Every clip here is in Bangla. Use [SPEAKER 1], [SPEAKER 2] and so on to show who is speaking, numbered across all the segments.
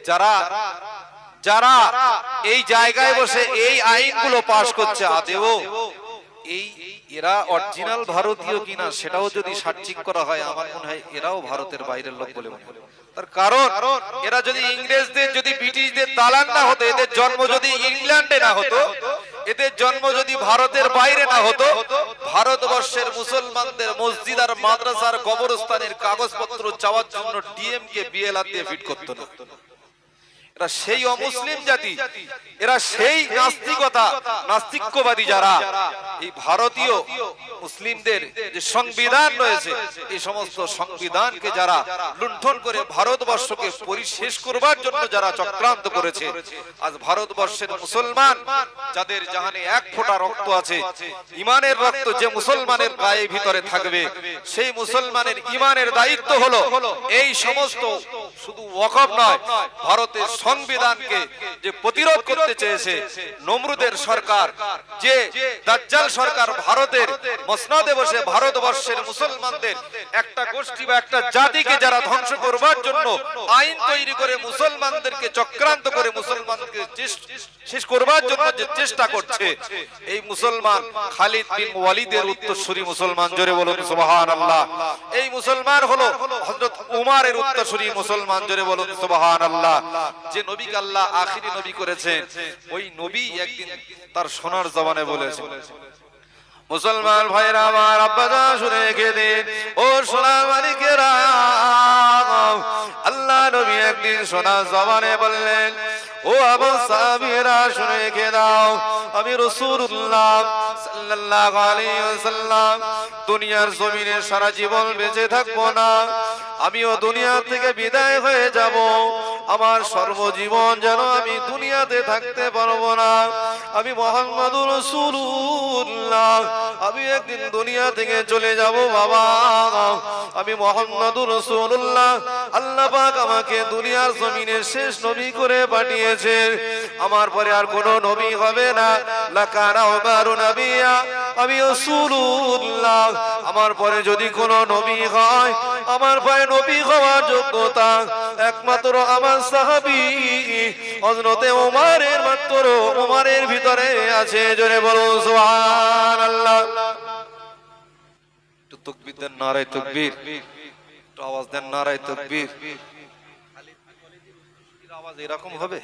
[SPEAKER 1] যারা যারা এই জায়গায় বসে এই আইনগুলো পাশ করছে, আদেও এই এরা অরিজিনাল ভারতীয় কিনা সেটাও যদি সার্চিং করা হয়, আমার মনে হয় এরাও ভারতের বাইরের লোক বলে মনে হয়। তার কারণ এরা যদি ইংরেজদের, যদি ব্রিটিশদের দালাল না হতো, এদের জন্ম যদি ইংল্যান্ডে না হতো, এদের জন্ম যদি ভারতের বাইরে না হতো, ভারতবর্ষের মুসলমানদের মসজিদ আর মাদ্রাসার কবরস্থানের কাগজপত্র চাওয়ার জন্য ডিএমকে বিএলআর দিয়ে ফিট করতো না। এরা সেই অমুসলিম জাতি, এরা সেই নাস্তিকতা, নাস্তিক্যবাদী যারা এই ভারতীয় মুসলিমদের যে সংবিধান রয়েছে, এই সমস্ত সংবিধানকে যারা লুণ্ঠন করে ভারতবর্ষকে পরিশেষ করবার জন্য যারা চক্রান্ত করেছে, আজ ভারতবর্ষের মুসলমান যাদের জাহানে এক ফোঁটা রক্ত আছে, ইমানের রক্ত যে মুসলমানের গায়ে ভিতরে থাকবে, সেই মুসলমানের ইমানের দায়িত্ব হলো এই সমস্ত শুধু ওয়াকফ নয়, ভারতের সংবিধানকে যে প্রতিরোধ করতে চেয়েছে নমরুদের সরকার, যে দাজ্জাল সরকার ভারতের মসনদে বসে ভারতবর্ষের মুসলমানদের একটা গোষ্ঠী বা একটা জাতিকে যারা ধ্বংস করবার জন্য আইন তৈরি করে মুসলমানদেরকে চক্রান্ত করে মুসলমানকে শেষ করবার জন্য যে চেষ্টা করছে, এই মুসলমান খালিদ বিন ওয়ালিদের উত্তরসূরি মুসলমান, জোরে বলুন সুবহানাল্লাহ। এই মুসলমান হলো হযরত উমরের উত্তরসূরি মুসলমান, জোরে বলুন সুবহানাল্লাহ। যে নবীকে আল্লাহ আখিরি নবী করেছেন, ওই নবী একদিন তার সোনার জবানে বলেছেন, মুসলমান ভাইরা আমার, আব্বাজা শুনে রেখে দিন, ও সোনার মালিকেরা, আল্লাহ নবী একদিন সোনার জবানে বললেন, ও আবু সাহাবীরা শুনে রেখে দাও, আমি রাসূলুল্লাহ সাল্লাল্লাহু আলাইহি ওয়াসাল্লাম দুনিয়ার জমিনে সারা জীবন বেঁচে থাকবো না, আমিও দুনিয়া থেকে বিদায় হয়ে যাব, আমার সর্বজীবন যেন আমি দুনিয়াতে থাকতে পারবো না, আমি মুহাম্মদুর রাসূলুল্লাহ, আমি একদিন দুনিয়া থেকে চলে যাব বাবা, আমি মুহাম্মদুর রাসূলুল্লাহ, আল্লাহ পাক আমাকে দুনিয়ার জমিনে শেষ নবী করে পাঠিয়েছে, আমার পরে আর কোনো নবী হবে না, লাকানা উমারু নবিয়া, আমি রাসূলুল্লাহ, আমার পরে যদি কোনো নবী হয়, আমার পরে নবী হওয়ার যোগ্যতা একমাত্র আমার সাহাবী হযরতে ওমরের, মাত্র ওমরের ভিতরে আছে, জোরে বলুন সুবহানাল্লাহ। একটু তাকবীর দেন, নারে তাকবীর, একটু আওয়াজ দেন, নারে তাকবীর। আওয়াজ এরকম হবে,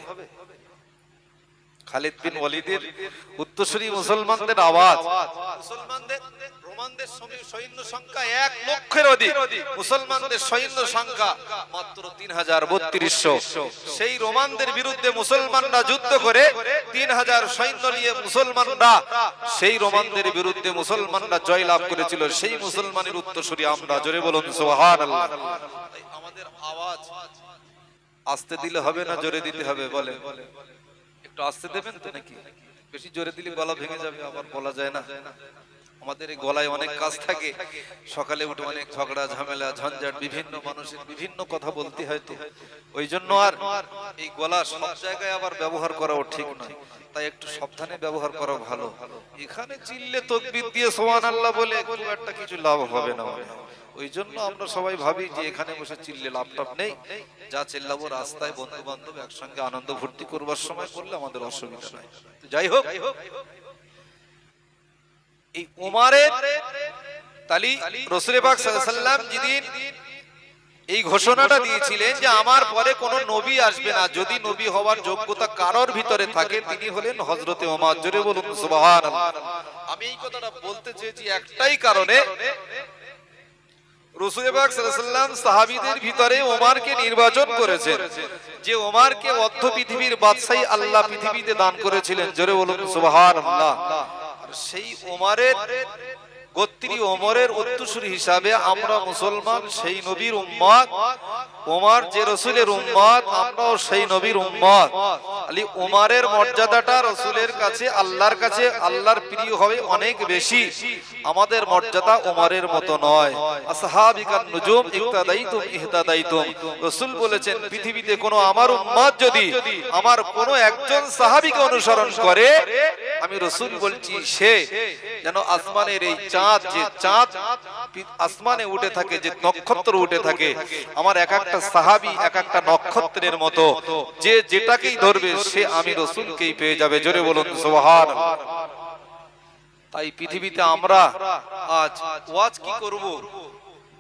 [SPEAKER 1] খালিদ বিন ওয়ালিদের উত্তরসূরি মুসলমানদের আওয়াজ, মুসলমানদের রোমানদের সৈন্য সংখ্যা 1 লক্ষের অধিক, মুসলমানদের সৈন্য সংখ্যা মাত্র 3300। সেই রোমানদের বিরুদ্ধে মুসলমানরা যুদ্ধ করে 3000 সৈন্য নিয়ে মুসলমানরা সেই রোমানদের বিরুদ্ধে মুসলমানরা জয়লাভ করেছিল, সেই মুসলমানের উত্তরসূরি আমরা, জোরে বলুন সুবহানাল্লাহ। আমাদের আওয়াজ আস্তে দিলে হবে না, জোরে দিতে হবে, বলে একটু আস্তে দেবেন তো নাকি? বেশি জোরে দিলে গলা ভেঙে যাবে, আবার বলা যায় না, আমাদের এই গলায় অনেক কাজ থাকে, সকালে উঠে অনেক ঝগড়া ঝামেলা ঝঞ্ঝাট, বিভিন্ন মানুষের বিভিন্ন কথা বলতে হয়, তো ওই জন্য আর এই গলা সব জায়গায় আবার ব্যবহার করাও ঠিক নয়, তাই একটু সাবধানে ব্যবহার করা ভালো। এখানে চিল্লে তাকবীর দিয়ে সুবহানাল্লাহ বলে খুব একটা কিছু লাভ হবে না, ওই জন্য আমরা সবাই ভাবি যে এখানে বসে চিল্লে লাভটাপ নেই, যা চিল্লাবো রাস্তায় বন্ধু বান্ধব একসঙ্গে আনন্দ ফুর্তি করবার সময় করলে আমাদের অসুবিধা নাই। যাই হোক, এই উমরের তালি রাসূল পাক সাল্লাল্লাহু আলাইহি ওয়াসাল্লাম যেদিন এই ঘোষণাটা দিয়েছিলেন যে আমার পরে কোনো নবী আসবে না, যদি নবী হওয়ার যোগ্যতা কারোর ভিতরে থাকে তিনি হলেন হযরতে ওমর, জোরে বলুন সুবহানাল্লাহ। আমি এই কথাটা বলতে চেয়েছি একটাই কারণে, রাসূল পাক সাল্লাল্লাহু আলাইহি ওয়াসাল্লাম সাহাবীদের ভিতরে ওমরকে নির্বাচন করেছেন, যে ওমরকে অর্ধ পৃথিবীর বাদশাহী আল্লাহ পৃথিবীতে দান করেছিলেন, জোরে বলুন সুবহানাল্লাহ। আর সেই ওমরের গোত্রী ওমরের উত্তরসূরি হিসাবে আমরা মুসলমান সেই নবীর উম্মত, ওমর যে রাসূলের উম্মত, আমরাও সেই নবীর উম্মত। আলী ওমরের মর্যাদাটা রাসূলের কাছে, আল্লাহর কাছে, আল্লাহর প্রিয় হবে অনেক বেশি, আমাদের মর্যাদা ওমরের মতো নয়। আসহাবিকান নুজুম ইক্তাদাইতুম ইহতাদাইতুম, রাসূল বলেছেন পৃথিবীতে কোনো আমার উম্মত যদি আমার কোনো একজন সাহাবীকে অনুসরণ করে, আমি রাসূল বলছি সে যেন আসমানের এই চাঁদ, যে চাঁদ আসমানে উঠে থাকে, যে নক্ষত্র উঠে থাকে, আমার এক একটা সাহাবী এক একটা নক্ষত্রের মতো, যে যেটাকেই ধরবে সে আমি রাসূলকেই পেয়ে যাবে। জোরে বলুন সুবহানাল্লাহ। তাই পৃথিবীতে আমরা আজ ওয়াজ কি করব,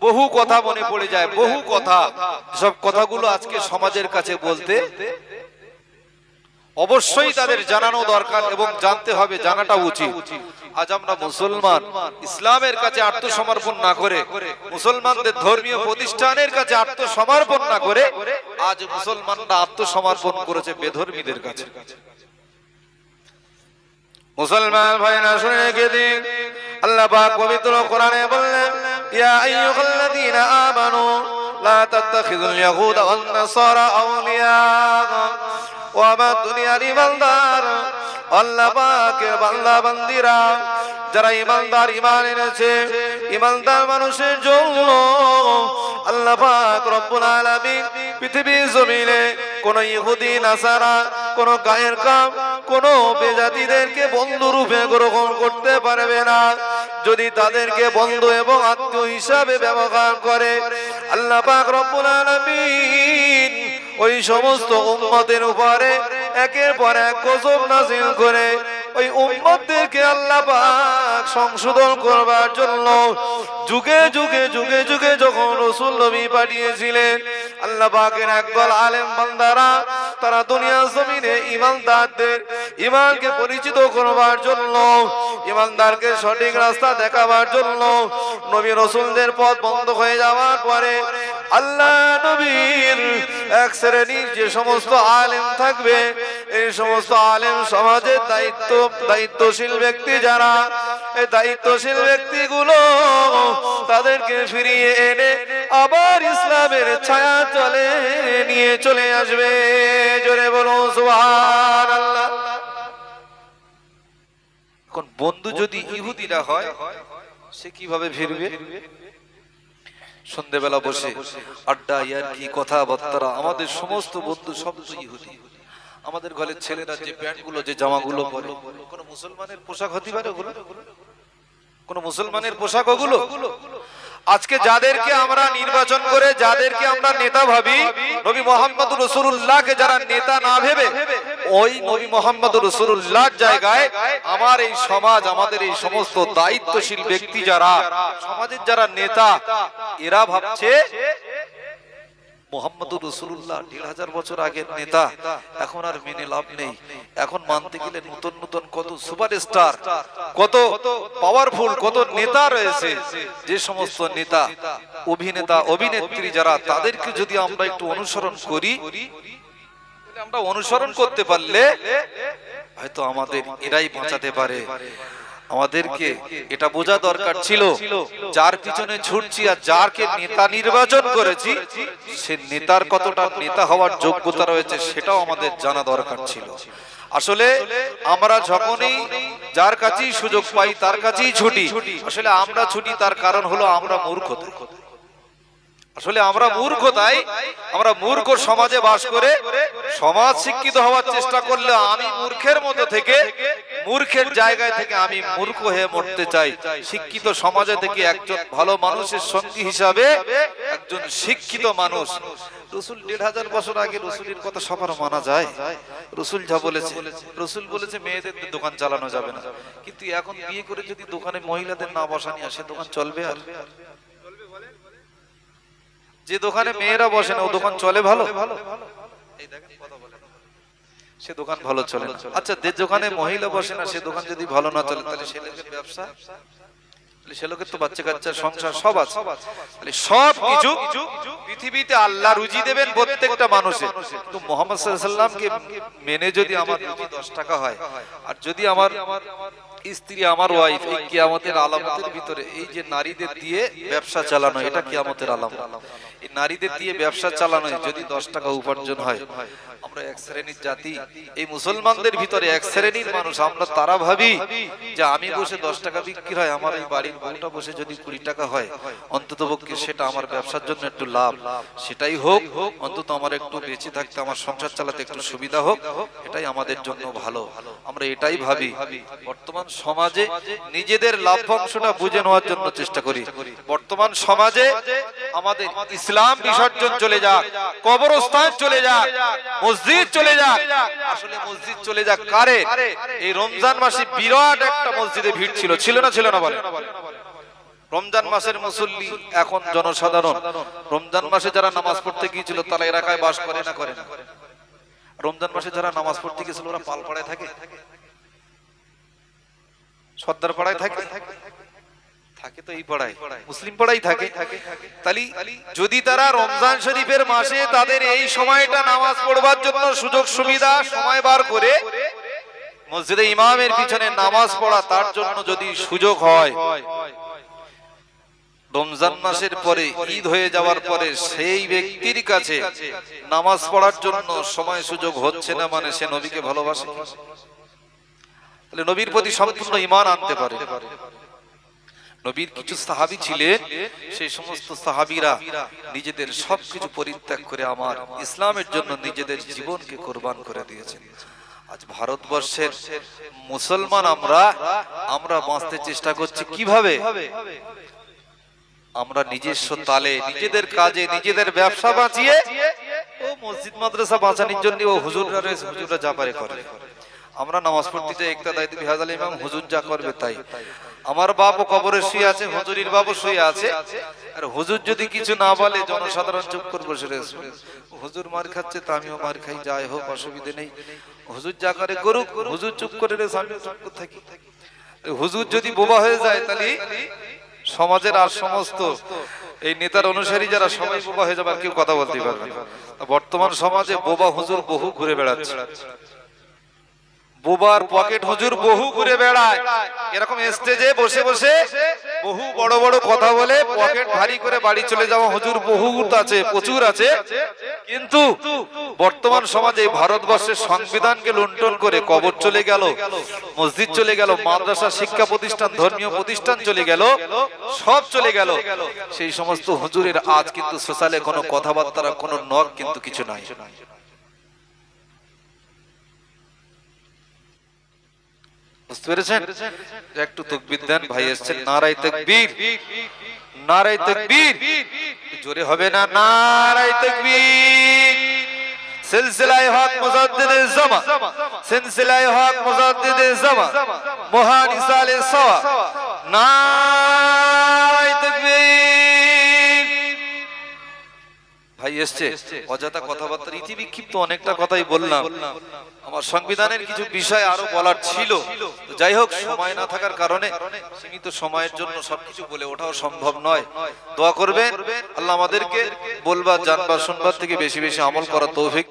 [SPEAKER 1] বহু কথা মনে পড়ে যায়, বহু কথা। সব কথাগুলো আজকে সমাজের কাছে বলতে অবশ্যই তাদের জানানো দরকার এবং জানতে হবে, জানাটা উচিত। আজ আমরা মুসলমান ইসলামের কাছে আত্মসমর্পণ না করে, মুসলমানদের ধর্মীয় প্রতিষ্ঠানের কাছে আত্মসমর্পণ না করে, আজ মুসলমানরা আত্মসমর্পণ করেছে বেধর্মীদের কাছে। মুসলমান ভাইরা শুনে রেখে দিন, আল্লাহ পাক পবিত্র কোরআনে বললেন, ইয়া আইয়ুহাল্লাযীনা আমানু লা তাত্তাখিযুল ইয়াহুদা ওয়ান নাসারা আউলিয়া ওয়া মা দুনিয়ার ইমানদার। আল্লাহ পাকের বান্দা বান্দীরা যারা ইমানদার, ঈমান এনেছে, ইমানদার মানুষের জন্য আল্লাহ পাক রব্বুল আলামিন পৃথিবীর জমিনে কোন ইহুদি নাসারা, কোন গায়ের কাম, কোন বেজাতিদেরকে বন্ধু রূপে গ্রহণ করতে পারবে না। যদি তাদেরকে বন্ধু এবং আত্মীয় হিসাবে ব্যবহার করে, আল্লাহ পাক রব্বুল আলামিন ওই সমস্ত উম্মতের উপরে একের পর এক গজব নাযিল করে ওই উম্মতদেরকে আল্লাহ পাক সংশোধন করবার জন্য যুগে যুগে যুগে যুগে যখন রাসূল নবী পাঠিয়েছিলেন, আল্লাহ পাকের একদল আলেম বান্দারা তারা দুনিয়ার জমিনে ঈমানদারদের ঈমানকে পরিচিত করবার জন্য, ঈমানদারকে সঠিক রাস্তা দেখাবার জন্য, নবী রাসূলদের পথ বন্ধ হয়ে যাওয়ার পরে আল্লাহ নবীর এক শ্রেণীর যে সমস্ত আলেম থাকবে, এই সমস্ত আলেম সমাজের দায়িত্বশীল ব্যক্তি যারা, এই দায়িত্বশীল ব্যক্তিগুলো তাদেরকে ফিরিয়ে এনে আবার ইসলামের ছায়া তলে নিয়ে চলে আসবে। জোরে বলুন সুবহানাল্লাহ। এখন বন্ধু যদি ইহুদিরা হয়, সে কিভাবে ফিরবে? সন্ধ্যেবেলা বসে আড্ডা, ইয়ার্কি, কথাবার্তা, আমাদের সমস্ত বন্ধু সব তো ইহুদি। আমাদের ঘরের ছেলেরা যে প্যান্টগুলো, যে জামাগুলো পরে, কোন মুসলমানের পোশাক হতে পারে? ওগুলো কোন মুসলমানের পোশাক? ওগুলো আজকে যাদেরকে আমরা নির্বাচন করে, যাদেরকে আমরা নেতা ভাবি, নবী মুহাম্মদুর রাসূলুল্লাহকে যারা নেতা না ভেবে ওই নবী মুহাম্মদুর রাসূলুল্লাহর জায়গায় আমার এই সমাজ, আমাদের এই সমস্ত দায়িত্বশীল ব্যক্তি যারা, সমাজের যারা নেতা, এরা ভাবছে মুহাম্মদুর রাসূলুল্লাহ ১৫০০ বছর আগের নেতা, এখন আর মেনে লাভ নেই। এখন মানতে গেলে নতুন নতুন কত সুপারস্টার, কত পাওয়ারফুল, কত নেতা রয়েছে। যে সমস্ত নেতা, অভিনেতা, অভিনেত্রী যারা, তাদেরকে যদি আমরা একটু অনুসরণ করি, আমরা অনুসরণ করতে পারলে হয়তো আমাদের এরাই বাঁচাতে পারে। আমাদেরকে এটা বোঝা দরকার ছিল, যার পিছনে ছুটছি আর যারকে নেতা নির্বাচন করেছি, সে নেতার কতটা নেতা হওয়ার যোগ্যতা রয়েছে সেটাও আমাদের জানা দরকার ছিল। আসলে আমরা যখনই যার কাছেই সুযোগ পাই তার কাছেই ছুটি। আসলে আমরা ছুটি তার কারণ হলো আমরা মূর্খতা। আসলে আমরা মূর্খতাই, আমরা মূর্খ সমাজে বাস করে সমাজ শিক্ষিত হওয়ার চেষ্টা করলে আমি মূর্খের মতো থেকে, মূর্খের জায়গায় থেকে আমি মূর্খ হয়ে মরতে চাই। শিক্ষিত সমাজে থেকে একজন ভালো মানুষের সঙ্গী হিসাবে একজন শিক্ষিত মানুষ। রাসূল ১৫০০ বছর আগে রাসূলের কথা সবার মানা যায়? রাসূল যা বলেছে, রাসূল বলেছে মেয়েদের দোকান চালানো যাবে না, কিন্তু এখন বিয়ে করে যদি দোকানে মহিলাদের না বসানি আসে, দোকান চলবে? আর যে দোকানে মেয়েরা বসে না ও দোকান চলে ভালো? এই দেখেন কথা বলে, সে দোকান ভালো চলে না। আচ্ছা, যে দোকানে মহিলা বসে না সে দোকান যদি ভালো না চলে, তাহলে সে লোকের ব্যবসা, সে লোকের তো বাচ্চা কাচ্চা, সংসার সব আছে। সব কিছু পৃথিবীতে আল্লাহ রুজি দেবেন প্রত্যেকটা মানুষের। তো মুহাম্মদ সাল্লাল্লাহু আলাইহি ওয়াসাল্লামকে মেনে যদি আমার রুজি 10 টাকা হয়, আর যদি আমার স্ত্রী, আমার ওয়াইফ, এই কিয়ামতের আলামতের ভিতরে এই যে নারীদের দিয়ে ব্যবসা চালানো, এটা কিয়ামতের আলামত। এই নারীদের দিয়ে ব্যবসা চালানো যদি 10 টাকা উপার্জন হয়, আমরা এক শ্রেণীর জাতি, এই মুসলমানদের ভিতরে এক শ্রেণীর মানুষ, আমরা তারা ভাবি যে আমি বসে 10 টাকা বিক্রি হয়, আমার এই বাড়ির বউটা বসে যদি 20 টাকা হয়, অন্তত পক্ষে সেটা আমার ব্যবসার জন্য একটু লাভ, সেটাই হোক, অন্তত আমার একটু বেঁচে থাকতে, আমার সংসার চালাতে একটু সুবিধা হোক, এটাই আমাদের জন্য ভালো। আমরা এটাই ভাবি। বর্তমান সমাজে নিজেদের লাভ্যাংশটা বুঝে নেওয়ার জন্য চেষ্টা করি। বর্তমান সমাজে আমাদের ইসলাম বিসর্জন চলে যাক, কবরস্থান চলে যাক, মসজিদ চলে যাক। আসলে মসজিদ চলে যাক কারে? এই রমজান মাসে বিরাট একটা মসজিদে ভিড় ছিল, ছিল না ছিল না বলে? রমজান মাসের মুসল্লি এখন জনসাধারণ, রমজান মাসে যারা নামাজ পড়তে গিয়েছিল তারা এলাকায় বাস করে না করে না? রমজান মাসে যারা নামাজ পড়তে গিয়েছিল ওরা পালপাড়ায় থাকে, সর্দার পাড়ায় থাকে, থাকে তো এই পাড়ায়, মুসলিম পাড়ায় থাকে। তাহলে যদি তারা রমজান শরীফের মাসে তাদের এই সময়টা নামাজ পড়বার জন্য সুযোগ সুবিধা সময় বার করে মসজিদে ইমামের পিছনে নামাজ পড়া, তার জন্য যদি সুযোগ হয়, রমজান মাসের পরে ঈদ হয়ে যাওয়ার পরে সেই ব্যক্তির কাছে নামাজ পড়ার জন্য সময় সুযোগ হচ্ছে না, মানে সে নবীকে ভালোবাসে, তাহলে নবীর প্রতি সম্পূর্ণ ঈমান আনতে পারে। নবীর কিছু সাহাবী ছিলেন, সেই সমস্ত সাহাবীরা নিজেদের সবকিছু পরিত্যাগ করে আমার ইসলামের জন্য নিজেদের জীবনকে কোরবান করে দিয়েছেন। আজ ভারতবর্ষের মুসলমান আমরা বাঁচতে চেষ্টা করছি কিভাবে? আমরা নিজস্ব তালে, নিজেদের কাজে, নিজেদের ব্যবসা বাঁচিয়ে ও মসজিদ মাদ্রাসা বাঁচানোর জন্য ও হুজুররা যা পারে করে। আমরা নামাজ পড়তে যাই, একটা দায়িত্ব বিহাজাল ইমাম, হুজুর যা করবে তাই। আমার বাপও কবরে শুয়ে আছে, হুজুরির বাপও শুয়ে আছে, আর হুজুর যদি কিছু না বলে জনসাধারণ চুপ করে বসে রয়েছে। হুজুর মার খাচ্ছে তা আমিও মার খাই, যাই হোক অসুবিধে নেই, হুজুর যা করে করুক, হুজুর চুপ করে রয়েছে আমি চুপ করে থাকি। হুজুর যদি বোবা হয়ে যায় তাহলে সমাজের আর সমস্ত এই নেতার অনুসারী যারা সবাই বোবা হয়ে যাবে, আর কেউ কথা বলতে পারবে না। বর্তমান সমাজে বোবা হুজুর বহু ঘুরে বেড়াচ্ছে, বোবার পকেট হুজুর বহু ঘুরে বেড়ায়। এরকম স্টেজে বসে বসে বহু বড় বড় কথা বলে পকেট ভারী করে বাড়ি চলে যাওয়া হুজুর বহু আছে, প্রচুর আছে। কিন্তু বর্তমান সমাজে ভারতবর্ষের সংবিধানকে লুণ্ঠন করে কবর চলে গেল, মসজিদ চলে গেল, মাদ্রাসা, শিক্ষা প্রতিষ্ঠান, ধর্মীয় প্রতিষ্ঠান চলে গেল, সব চলে গেল। সেই সমস্ত হুজুরের আজ কিন্তু সোশ্যালে কোনো কথাবার্তা, কোনো নখ কিন্তু কিছু নাই। বুঝতে পেরেছেন? একটু তাকবীর দেন, ভাই এসেছেন। নারায়ে তাকবীর, নারায়ে তাকবীর, জোরে হবে না? নারায়ে তাকবীর। সিলসিলায়ে হক মুজাদ্দিদে জামান, সিলসিলায়ে হক মুজাদ্দিদে জামান, মহান ইসালে সাওয়া, নারায়ে তাকবীর। ভাই এসছে, অযথা কথাবার্তা ইতি বিক্ষিপ্ত অনেকটা কথাই বললাম। আমার সংবিধানের কিছু বিষয় আরো বলার ছিল, যাই হোক সময় না থাকার কারণে সীমিত সময়ের জন্য সবকিছু বলে ওঠাও সম্ভব নয়। দোয়া করবেন আল্লাহ আমাদেরকে বলবার, জানবার, শুনবার থেকে বেশি বেশি আমল করার তৌফিক